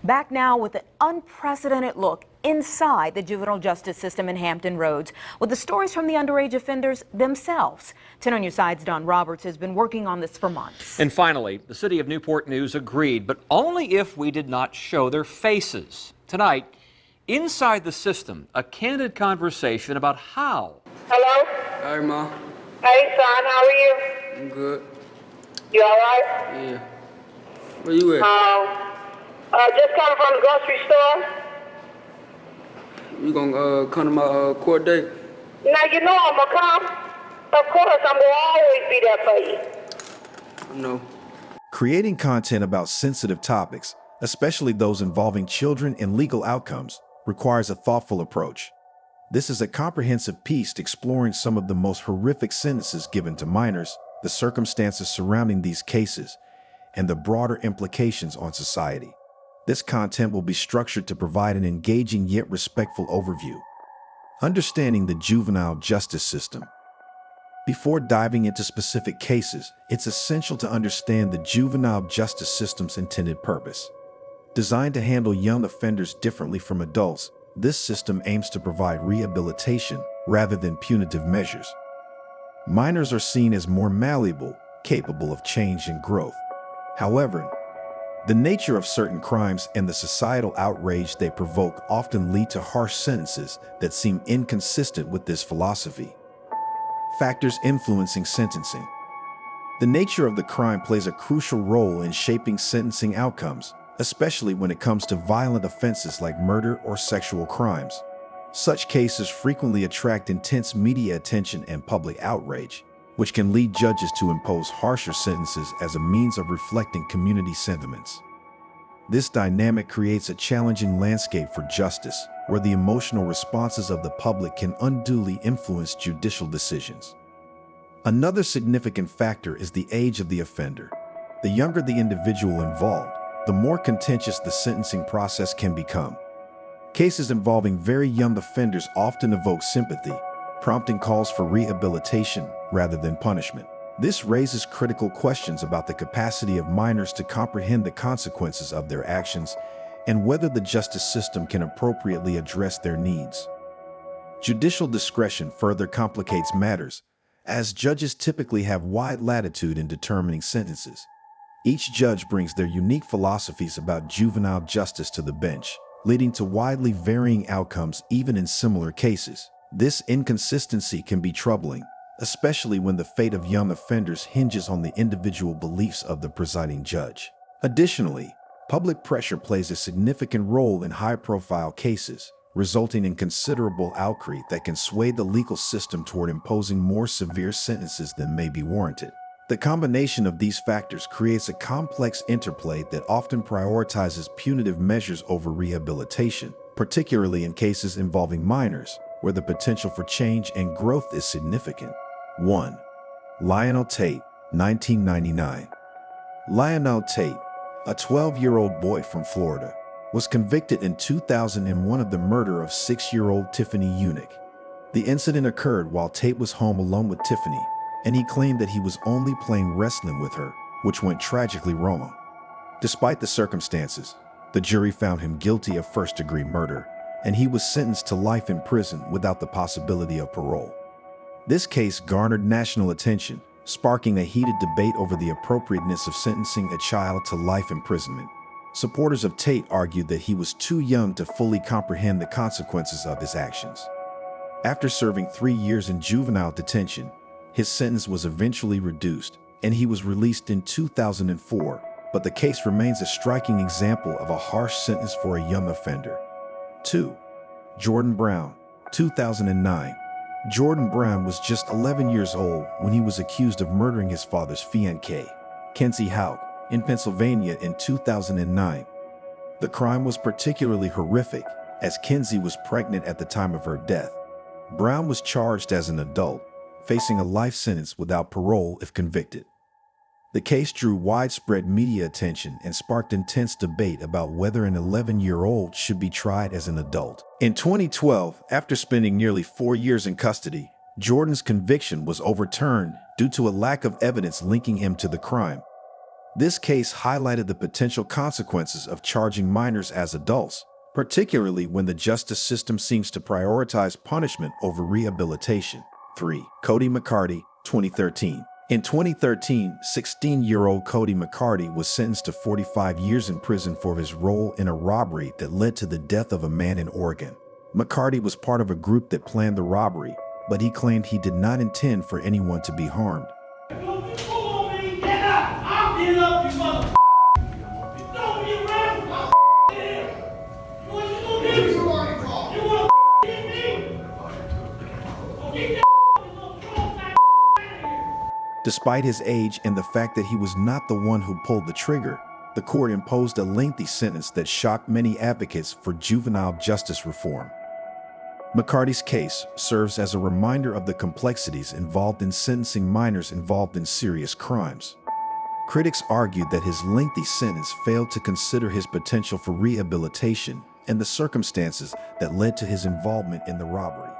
Back now with an unprecedented look inside the juvenile justice system in Hampton Roads with the stories from the underage offenders themselves. 10 on your side's Don Roberts has been working on this for months. And finally, the city of Newport News agreed, but only if we did not show their faces. Tonight, inside the system, a candid conversation about how. Hello? Hi, Ma. Hey, son, how are you? I'm good. You all right? Yeah. Where you at? Just coming from the grocery store. You gonna come to my court date? Now, you know I'm gonna come. Of course, I'm gonna always be there for you. I know. Creating content about sensitive topics, especially those involving children and legal outcomes, requires a thoughtful approach. This is a comprehensive piece exploring some of the most horrific sentences given to minors, the circumstances surrounding these cases, and the broader implications on society. This content will be structured to provide an engaging yet respectful overview. Understanding the juvenile justice system. Before diving into specific cases, it's essential to understand the juvenile justice system's intended purpose. Designed to handle young offenders differently from adults, this system aims to provide rehabilitation rather than punitive measures. Minors are seen as more malleable, capable of change and growth. However, the nature of certain crimes and the societal outrage they provoke often lead to harsh sentences that seem inconsistent with this philosophy. Factors influencing sentencing. The nature of the crime plays a crucial role in shaping sentencing outcomes, especially when it comes to violent offenses like murder or sexual crimes. Such cases frequently attract intense media attention and public outrage, which can lead judges to impose harsher sentences as a means of reflecting community sentiments. This dynamic creates a challenging landscape for justice, where the emotional responses of the public can unduly influence judicial decisions. Another significant factor is the age of the offender. The younger the individual involved, the more contentious the sentencing process can become. Cases involving very young offenders often evoke sympathy, prompting calls for rehabilitation rather than punishment. This raises critical questions about the capacity of minors to comprehend the consequences of their actions and whether the justice system can appropriately address their needs. Judicial discretion further complicates matters, as judges typically have wide latitude in determining sentences. Each judge brings their unique philosophies about juvenile justice to the bench, leading to widely varying outcomes even in similar cases. This inconsistency can be troubling, especially when the fate of young offenders hinges on the individual beliefs of the presiding judge. Additionally, public pressure plays a significant role in high-profile cases, resulting in considerable outcry that can sway the legal system toward imposing more severe sentences than may be warranted. The combination of these factors creates a complex interplay that often prioritizes punitive measures over rehabilitation, particularly in cases involving minors, where the potential for change and growth is significant. 1. Lionel Tate, 1999. Lionel Tate, a 12-year-old boy from Florida, was convicted in 2001 of the murder of 6-year-old Tiffany Unick. The incident occurred while Tate was home alone with Tiffany, and he claimed that he was only playing wrestling with her, which went tragically wrong. Despite the circumstances, the jury found him guilty of first-degree murder, and he was sentenced to life in prison without the possibility of parole. This case garnered national attention, sparking a heated debate over the appropriateness of sentencing a child to life imprisonment. Supporters of Tate argued that he was too young to fully comprehend the consequences of his actions. After serving 3 years in juvenile detention, his sentence was eventually reduced, and he was released in 2004, but the case remains a striking example of a harsh sentence for a young offender. 2. Jordan Brown, 2009. Jordan Brown was just 11 years old when he was accused of murdering his father's fiancée, Kenzie Houck, in Pennsylvania in 2009. The crime was particularly horrific, as Kenzie was pregnant at the time of her death. Brown was charged as an adult, facing a life sentence without parole if convicted. The case drew widespread media attention and sparked intense debate about whether an 11-year-old should be tried as an adult. In 2012, after spending nearly 4 years in custody, Jordan's conviction was overturned due to a lack of evidence linking him to the crime. This case highlighted the potential consequences of charging minors as adults, particularly when the justice system seems to prioritize punishment over rehabilitation. 3. Cody McCarty, 2013. In 2013, 16-year-old Cody McCarty was sentenced to 45 years in prison for his role in a robbery that led to the death of a man in Oregon. McCarty was part of a group that planned the robbery, but he claimed he did not intend for anyone to be harmed. Despite his age and the fact that he was not the one who pulled the trigger, the court imposed a lengthy sentence that shocked many advocates for juvenile justice reform. McCarty's case serves as a reminder of the complexities involved in sentencing minors involved in serious crimes. Critics argued that his lengthy sentence failed to consider his potential for rehabilitation and the circumstances that led to his involvement in the robbery.